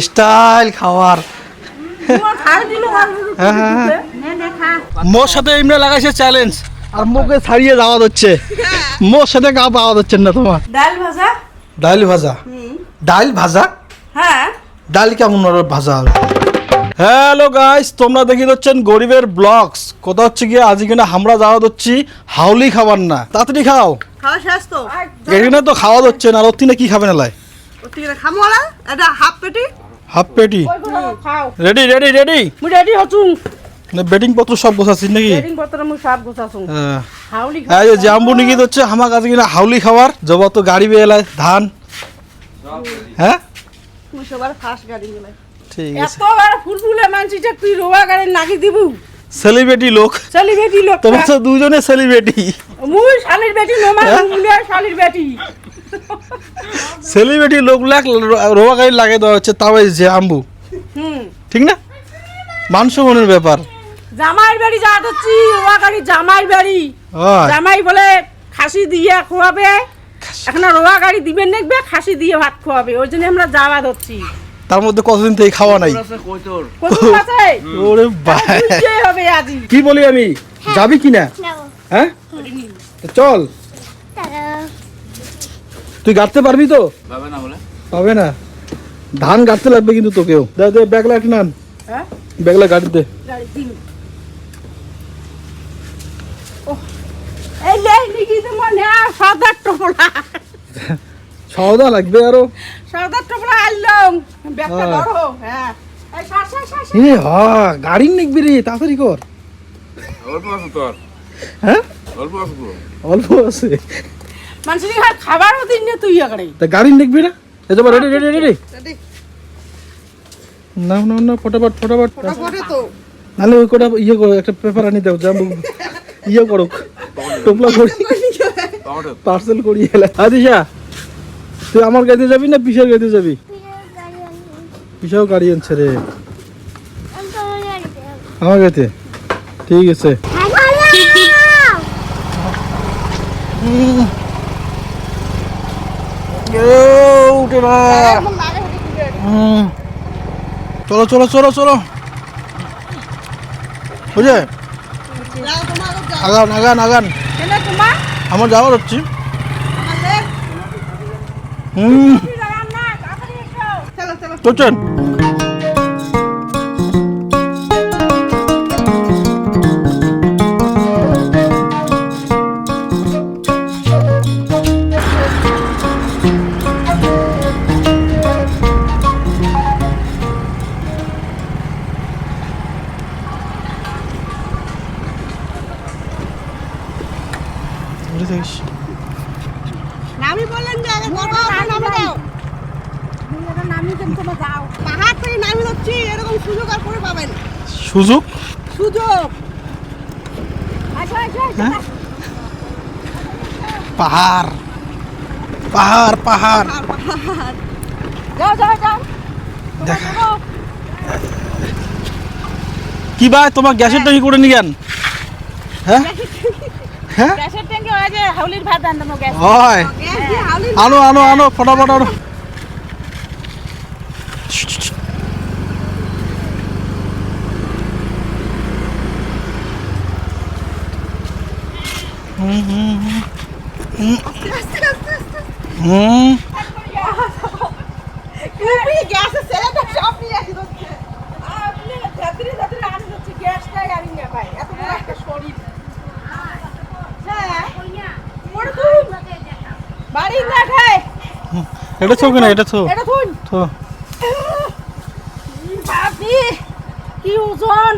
Style খাওয়ার মোর সাথে ইমরা লাগাইছে চ্যালেঞ্জ আর মুখে ছাড়িয়ে যাওয়া হচ্ছে মোর সাথে গা পাওয়া যাচ্ছে না তোমার ডাল ভাজা ডাল ভাজা ডাল ভাজা হ্যাঁ ডাল কেমন ভাজা হবে হ্যালো গাইস তোমরা দেখি হচ্ছেন গরিবের ব্লগস কথা হচ্ছে গিয়ে আজ এখানে আমরা যাওয়া হচ্ছি হাউলি খাবার না তাড়াতাড়ি খাও খাওয়া শেষ তো এখানে তো খাওয়া হচ্ছে না আর ওর কি খাবে না লাই ওটিকে খামোলা এটা হাফ পেটি হাফ পেটি খাও রেডি রেডি রেডি মু রেডি হচুং না বেটিং পত্র সব গোছাচ্ছিস নাকি বেডিং পত্র মু সব গোছাছুং হাউলি এই যে জাম্বু নিকি হচ্ছে আমার কাছে কিনা হাউলি খাবার জব তো গাড়ি বেলায় ধান হ্যাঁ মু সবার ফার্স্ট গাড়ি গেলে ঠিক আছে এত বড় ফুলফুলে মানছিটা তুই রোয়া গাড়ি নাকি দিবু সেলিব্রিটি লোক সেলিব্রিটি লোক তোমার তো দুজনে সেলিব্রিটি মুই শালির বেটি নোমা মুলিয়া শালির বেটি সেলিব্রিটি লোক লাগ রোয়া গাড়ি লাগে দেওয়া হচ্ছে তাও এই যে আম্বু ঠিক না মান সম্মানের ব্যাপার জামাইর বাড়ি যা হচ্ছি রোয়া গাড়ি জামাইর বাড়ি হয় জামাই বলে খাসি দিয়ে খোয়াবে এখন রোয়া গাড়ি দিবেন দেখবে খাসি দিয়ে ভাত খোয়াবে ওই জন্য আমরা যাওয়া ধরছি তার মধ্যে কতদিন থেকে খাওয়া নাই কত আছে ওরে ভাই বুঝতে হবে আজি কি বলি আমি যাবি কি না হ্যাঁ তো চল তুই গাড়তে পারবি তো পাবে না ধান গাড়তে লাগবে কিন্তু তোকেও দে দে ব্যাগলা একটা নান হ্যাঁ ব্যাগলা গাড়ি দে গাড়ি দিন ও এই লে নিকি তো মনে সাদার টপলা সওদা লাগবে আরো সাদার টপলা আইলাম ব্যাগটা ধরো হ্যাঁ এই সার সার সার এ গাড়ি নিকবি রে তাড়াতাড়ি কর অল্প আছে তোর হ্যাঁ অল্প আছে তো অল্প আছে মানুষের খাবারও দিন না তুই আগে তা গাড়ি নিকবি না এই যাবা রেডি রেডি রেডি না না না ফটাফট ফটাফট পরে তো নালে ওই কোটা ইয়ে করো একটা পেপার আনি দাও জাম্বু ইয়ে করো টোপলা করি পার্সেল করি এলা আদিশা তুই আমার গাড়িতে যাবি না পিসার গাড়িতে যাবি পিসাও গাড়ি আনছে রে আমার গাড়িতে ঠিক আছে উঠে না চলো চলো চলো চলো বুঝে আগান আগান আগান আমার যাওয়ার হচ্ছে চলছেন নামি বললেন যে আগে করবো নামি দাও নামি দেন তোমরা যাও পাহাড় থেকে নামি যাচ্ছি এরকম সুযোগ আর করে পাবেন সুযোগ সুযোগ আচ্ছা আচ্ছা পাহাড় পাহাড় পাহাড় যাও যাও যাও দেখা কি ভাই তোমার গ্যাসের ট্যাঙ্কি করে নিয়েন হ্যাঁ হ্যাঁ গ্যাসের ট্যাঙ্কি হয় যে হাউলির ভাত আনবো গ্যাস হয় আনো আনো আনো ফটাফট আনো গ্যাসের সিলিন্ডার সব নিয়ে আসি হচ্ছে আপনি যাত্রী যাত্রী আনি হচ্ছে গ্যাসটাই আনি না ভাই এত বড় একটা শরীর হ্যাঁ মোড় তুই বাড়ি না খায় এটা তো না এটা তো এটা তুই তো বাপি কি ওজন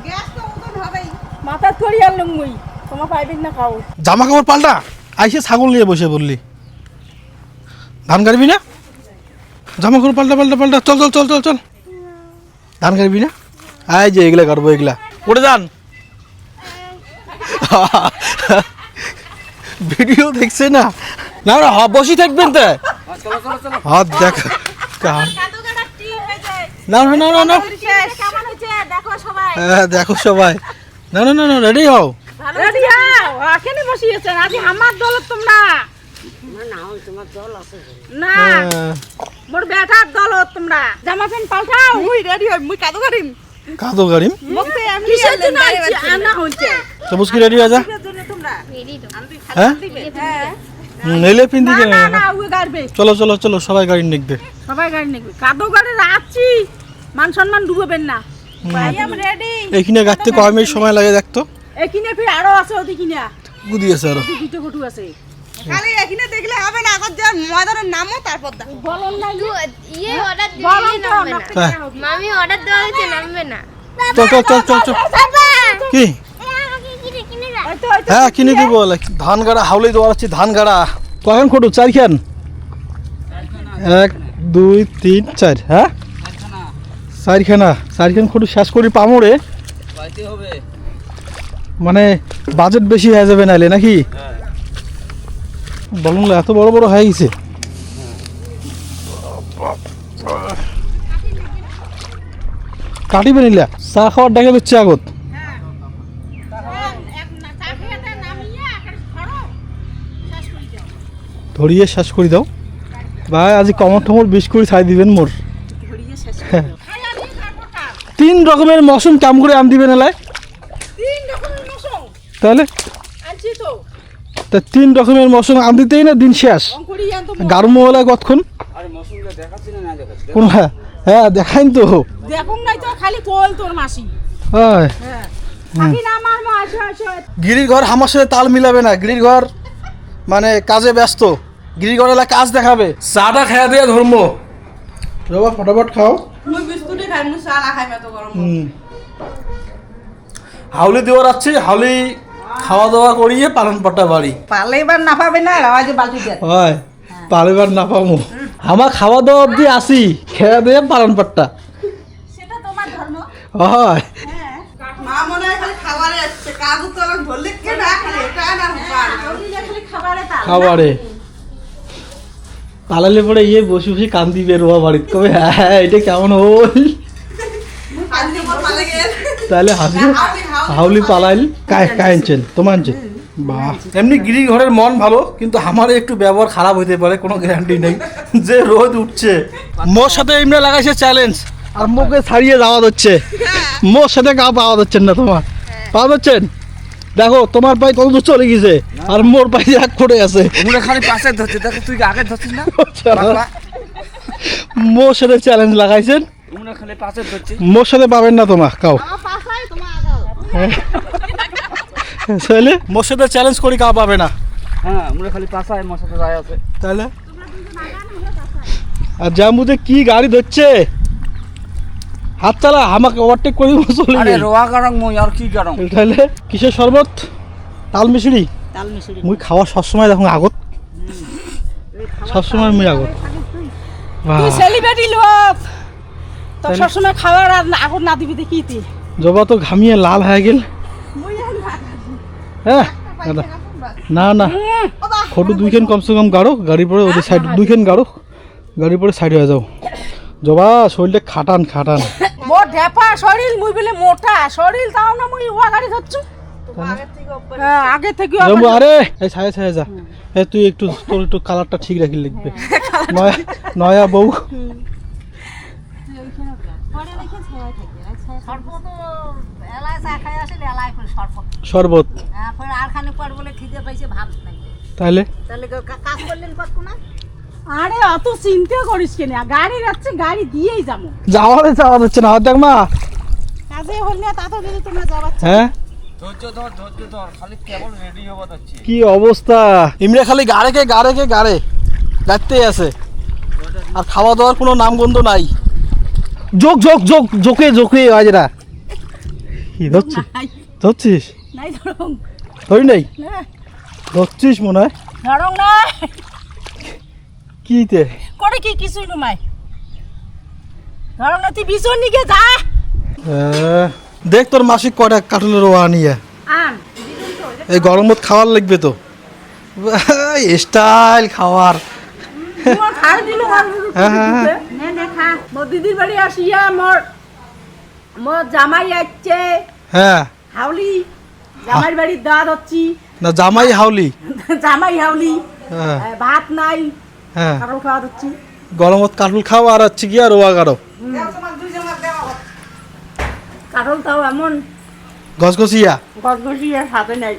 গ্যাস তো ওজন হবেই মাথা তরি আনলাম মুই তোমার পাইবেন না খাও জামা কাপড় পাল্টা আইসে ছাগল নিয়ে বসে বললি ধান কাটবি না জামা কাপড় পাল্টা পাল্টা পাল্টা চল চল চল চল চল ধান কাটবি না আই যে এগুলা কাটবো এগুলা উঠে যান ভিডিও দেখছে না না না বসি থাকবেন তো হাত দেখ না না না না না দেখো সবাই দেখো সবাই না না না না রেডি হও রেডি হও কেন বসিয়েছেন আজ আমার দল তোমরা না মোর বেটার দল তোমরা জামা প্যান্ট পাল্টাও মুই রেডি হই মুই কাদো করিম কাদো গাড়িম মতে আমি কিসের জন্য আনা হইছে তো মুস্কি রেডি হয়ে যা তোমরা হ্যাঁ নেলে পিন্দি কেন না না ওই গাড়বে চলো চলো চলো সবাই গাড়ি নিকবে সবাই গাড়ি নেবে কাদো গাড়ি রাখছি মান সম্মান ডুববেন না ভাই আমি রেডি এইখানে গাড়তে কয় মিনিট সময় লাগে দেখতো এখানে ফির আরো আছে ওদি কিনা গুদি আছে আরো দুটো ফটো আছে খালি এখানে দেখলে হবে না আগত যা ময়দানের নামও তারপর দাও বলন নাই ইয়ে অর্ডার বলন দিলে তো নামবে না হ্যাঁ মামি অর্ডার দেওয়া হয়েছে নামবে না চল চল চল চল চল বাবা কি আমাকে কিনে দাও ওই তো হ্যাঁ কিনে দিব ধান গাড়া হাউলি দেওয়ার আছে ধান গাড়া কখন খটু চারখান 1 2 3 4 হ্যাঁ চারখান খটু শেষ করি পামড়ে মানে বাজেট বেশি হয়ে যাবে নাইলে নাকি বলুন এত বড় বড় হয়ে গেছে কাটিবে নিলা চা খাওয়ার ডাকে হচ্ছে আগত ধরিয়ে শেষ করে দাও ভাই আজি কমর টমর বিশ করে ছাই দিবেন মোর 3 রকমের মৌসুম কাম করে আম দিবেন এলাই 3 রকমের মৌসুম তাহলে আনছি তো তা 3 রকমের মৌসুম আম দিতেই না দিন শেষ অঙ্কুরি আনতো গারম হলে কতক্ষণ কোন হ্যাঁ দেখাইন তো দেখুন নাই তো খালি কোল তোর মাসি হয় হ্যাঁ থাকি না আমার মা আসে আসে গিরির ঘর আমার সাথে তাল মিলাবে না গিরির ঘর মানে কাজে ব্যস্ত গিরির ঘর এলা কাজ দেখাবে চাটা খেয়া দিয়ে ধর্ম রবা ফটাফট খাও মুই বিস্কুটে খাই মুই চা না খাই না তো গরম হাউলি দেওয়ার আছে হাউলি খাওয়া দাওয়া করিয়ে পালন পাটা বাড়ি পালে এবার না পাবে না রাওয়া যে বালতি দেয় হয় পালেবার না পাবো আমার খাওয়া দাওয়া অব্দি আসি খেয়া দিয়ে পালন পাট্টা সেটা তোমার ধর্ম হয় মা মনে হয় খালি খাবারে আসছে কাজু তো আমার ধরলে কে না খালি এটা না পারে খালি খাবারে তা খাবারে পালালে পরে ইয়ে বসে বসে কান্দি বেরোয়া বাড়িতে কবে হ্যাঁ এটা কেমন হল আজকে মোর পালে গেল তাহলে হাসি হাউলি পালাইল কায়নছেন তোমার আনছেন বাহ এমনি গিরি ঘরের মন ভালো কিন্তু আমার একটু ব্যবহার খারাপ হইতে পারে কোনো গ্যারান্টি নেই যে রোদ উঠছে মোর সাথে এমনি লাগাইছে চ্যালেঞ্জ আর মুখে ছাড়িয়ে যাওয়া হচ্ছে মোর সাথে গা পাওয়া যাচ্ছেন না তোমার পাওয়া যাচ্ছেন দেখো তোমার পায়ে কত দূর চলে গেছে আর মোর পায়ে এক করে আছে উমরা খালি পাশে ধরছে দেখো তুই আগে ধরছিস না মোর সাথে চ্যালেঞ্জ লাগাইছেন উমরা খালি পাশে ধরছিস মোর সাথে পাবেন না তোমার কাও পাছাই তোমার আগাও তাহলে মোর সাথে চ্যালেঞ্জ করি কাউ পাবে না হ্যাঁ উমরা খালি পাশে মোর সাথে যায় আছে তাহলে আর জাম্বুতে কি গাড়ি ধরছে হাত চালা আমাকে ওভারটেক করে চলে আরে গেল রোয়া গারং মই আর কি গারং তাহলে কিসের শরবত তাল মিশরি তাল মিশরি মুই খাওয়া সবসময় দেখুন আগত সবসময় মুই আগত বাহ তুই সেলিব্রিটি লোক তো সবসময় খাবার আর আগত না দিবি দেখি তুই জবা তো ঘামিয়ে লাল হয়ে গেল হ্যাঁ দাদা না না ফটো দুইখান কমসে কম গাড়ো গাড়ির পরে ওদের সাইড দুইখান গাড়ো গাড়ির পরে সাইড হয়ে যাও জবা শরীরটা খাটান খাটান মোর ঢেপা শরীর মুই বলে মোটা শরীর তাও না মুই ওয়া গাড়ি ধরছু হ্যাঁ আগে থেকে জাম্বু আরে এই ছায়া ছায়া যা এই তুই একটু তোর একটু কালারটা ঠিক রাখি লিখবে নয়া নয়া বউ শরবত তাহলে আরে অত চিন্তা করিস কেন গাড়ি যাচ্ছে গাড়ি দিয়েই যাবো যাওয়া যাচ্ছে না দেখ মা কাজে হল না তা তো যদি তোমরা যাবার হ্যাঁ ধৈর্য ধর খালি কেবল রেডি হবা যাচ্ছে কি অবস্থা ইমরে খালি গাড়ে গাড়তে আছে আর খাওয়া দাওয়ার কোনো নামগন্ধ নাই যোগ যোগ যোগ জোকে জোকে আজরা কি ধরছিস নাই ধরুন ধরি নাই না ধরছিস মনে হয় ধরুন না কিতে করে কি কিছুই নুমাই ধরুন না তুই বিছন নিকে যা দেখ তোর মাসিক কয়টা কাটলের রোয়া নিয়ে আন এই গরমত খাওয়ার লাগবে তো স্টাইল খাওয়ার তোমার খাই দিল হ্যাঁ, হ্যাঁ, হ্যাঁ। নে দেখা মোর দিদির বাড়ি আসিয়া মোর জামাই আসছে হ্যাঁ হাউলি জামাই বাড়ির দাঁত হচ্ছি না জামাই হাউলি জামাই হাউলি হ্যাঁ ভাত নাই, হ্যাঁ কাঁঠাল খাওয়া দিচ্ছি। গরমত কাঁঠাল খাও আর হচ্ছে কি আর রোয়া গাড়ো দেও তোমার দুই জামার দেওয়া হোক। কাঁঠাল তাও এমন গসগসিয়া গজগজিয়া সাথে নাই,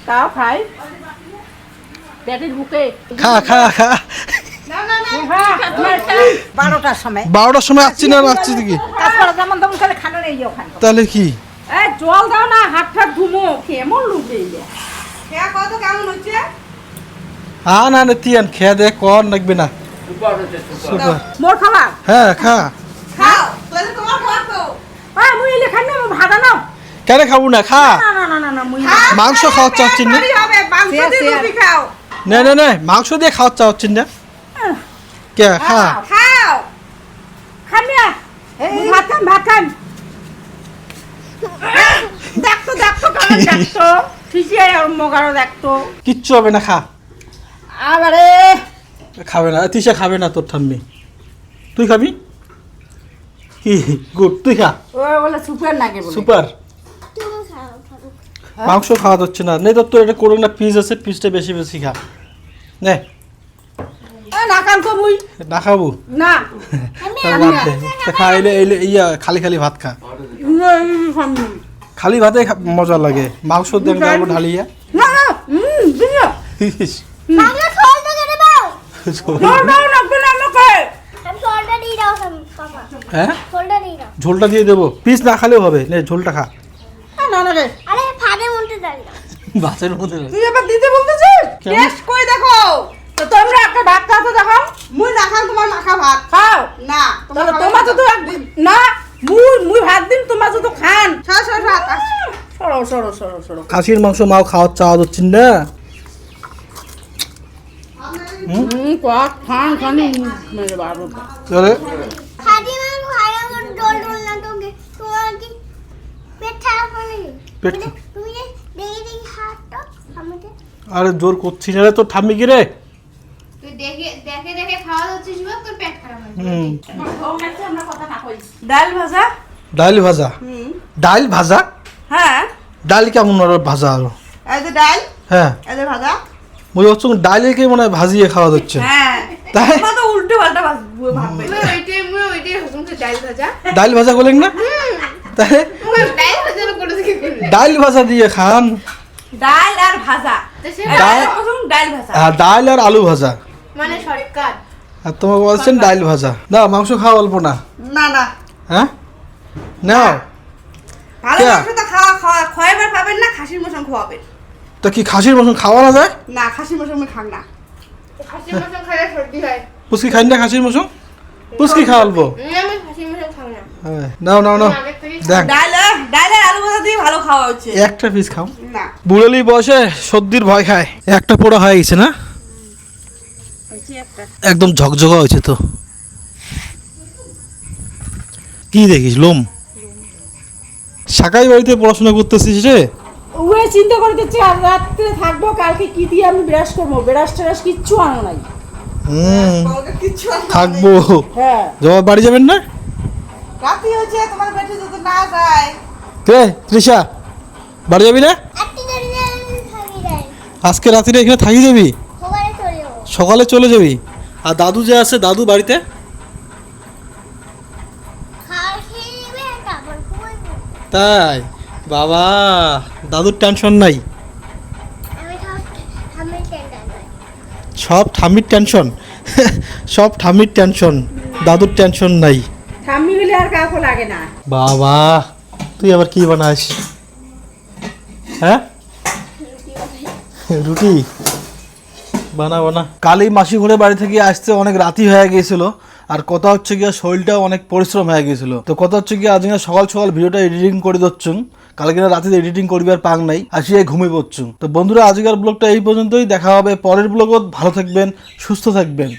তাও খাই পেটের বুকে। খা খা খা 12টার সময় 12টার সময় আসছি না আসছি কি কাজ করা যেমন তেমন করে খানা নেই ওখানে। তাহলে কি জল দাও না, হাত ঠাট ঘুমো, কেমন লুকে খেয়া কত কেমন হচ্ছে? না না তিয়ান খেয়ে দে কর লাগবে না সুপার মোর খাবার। হ্যাঁ খা খাও, তাহলে তোমার খাবার তো। মুই এলে খাই না, ভাড়া নাও। কেন খাবো না খা না না না না না মুই খাও, মাংস খাও, খাওয়া চাচ্ছি না? পেট ভারী হবে, মাংস শেয়ার, দিয়ে শেয়ার। রুটি খাও। না না না মাংস দিয়ে খাওয়া চাচ্ছেন না কে খা খাও। খান না, ভাত খান, ভাত খান। দেখতো দেখতো কেমন দেখতো, ঠিকই মগারও দেখতো। কিচ্ছু হবে না খা আবারে খাবে না তিসা খাবে না তোর ঠাম্মি তুই খাবি কি গুড তুই খা ও বলে সুপার নাকি বলে। সুপার তুমি খাও খাও। মাংস খাওয়া যাচ্ছে না নেই তোর এটা করো না পিস আছে পিসটা বেশি বেশি খা নে না খান তো মুই না খাবো না। তাহলে বাদ দে তা খা এলে এলে ইয়া খালি খালি ভাত খা খালি ভাতে মজা লাগে মাংস দেন গাবো ঢালিয়া না না দিও বাংলা সলটা কেটে দাও। না না লাগবে না আমাকে। আমি সলটা দিয়ে দাও পাপা। হ্যাঁ সলটা দিয়ে দাও। ঝোলটা দিয়ে দেবো পিস না খালেও হবে নে ঝোলটা খা না না রে, আরে ফাদে মনতে দাও। ভাতের মধ্যে তুই আবার দিতে বলতেছিস? কেন? টেস্ট করে দেখো। তো তোমরা একটা ভাত খাও তো দেখাও। মুই না খাও, তোমার মাখা ভাত। খাও না, তাহলে তোমার তো না, মুই মুই ভাত দিন, তোমার তো খান। সর সর ভাত আছে। সরো সরো সরো সরো। খাসির মাংস মাও খাওয়ার চাওয়া যাচ্ছেন না কত খান খানি মেরে বাবু। তাহলে খাদি মাং খায় আমার ডল ডল না তোকে। তোমার কি পেট খারাপ হলে? পেট তুমি যে দেখি দেখি হাতটা আমাকে। আরে জোর করছি না রে তোর ঠাম্মি কি রে তুই দেখে দেখে দেখে খাওয়া হচ্ছিস বল তোর পেট খারাপ হয়। হুম আমরা কথা না কই। ডাল ভাজা। ডাল ভাজা ডাল ভাজা হ্যাঁ ডাল কেমন আর ভাজা আরো এই যে ডাল, হ্যাঁ এই যে ভাজা। মনে হচ্ছে ডালেকে মনে হয় ভাজিয়ে খাওয়া যাচ্ছে হ্যাঁ, তাই তোমরা তো উল্টো পাল্টা ভাববে। ডাল ভাজা করলেন না তাই ডাল ভাজা দিয়ে খান ডাল আর ভাজা। ডাল ডাল ভাজা। ডাল আর আলু ভাজা মানে শর্টকাট। আর তোমাকে বলছেন ডাল ভাজা না মাংস খাওয়া অল্প না না না, হ্যাঁ নাও ভালো কে? মাংস তো খাওয়াবার পাবেন না, খাসির মশন খাওয়াবেন। তা কি খাসির মতন খাওয়া না যায় না, খাসির মশন আমি খান না। খাসির মাংস খেলে সর্দি হয়। পুচকি খাই না খাসির মতন পুচকি খাওয়া অল্প আমি খাসির মাংস খাও না। হ্যাঁ, নাও নাও নাও আগের থেকে দেখ ডাল আর আলু ভাজা দিয়ে ভালো খাওয়া হচ্ছে। একটা পিস খাও না, বুড়ালি বয়সে সর্দির ভয় খায় একটা পোড়া হয়ে গেছে না একদম ঝকঝকা হয়েছে তো কি দেখিস লোম সাকাই বাড়িতে পড়াশোনা করতেছিস রে ওই চিন্তা করে দিচ্ছি আজ রাত্রে থাকবো, কালকে কি দিয়ে আমি ব্রাশ করবো, ব্রাশ ট্রাশ কিচ্ছু আনো নাই। কালকে কিচ্ছু আর না। থাকবো হ্যাঁ জবাব বাড়ি যাবেন না রাতি হয়েছে, তোমার বেটি যদি না যায়। কে তৃষা বাড়ি যাবি না একটি দাঁড়িয়ে থাকি যায়। আজকে রাত্রে এখানে থাকি যাবি সবাই চলে যাবো। সকালে চলে যাবি আর দাদু যে আছে দাদু বাড়িতে খাওয়া খেয়ে নেবে তারপর ঘুমাবো। তাই বাবা দাদুর টেনশন নাই আমি টেন্ডার নয়। সব ঠাম্মির টেনশন সব ঠাম্মির টেনশন দাদুর টেনশন নাই ঠাম্মি হলে আর কাউকে লাগে না। বাবা তুই আবার কি বানাস হ্যাঁ রুটি বানাবো না কালই মাসি ঘরে বাড়ি থেকে আসতে অনেক রাতি হয়ে গিয়েছিল আর কথা হচ্ছে গিয়ে শরীরটাও অনেক পরিশ্রম হয়ে গিয়েছিল তো কথা হচ্ছে গিয়ে আজকে সকাল সকাল ভিডিওটা এডিটিং করে দিচ্ছুম কালকে রাতে এডিটিং করবি আর পাং নাই আসিয়ে ঘুমিয়ে পড়ছুম তো বন্ধুরা আজকের ব্লগটা এই পর্যন্তই দেখা হবে পরের ব্লগত ভালো থাকবেন সুস্থ থাকবেন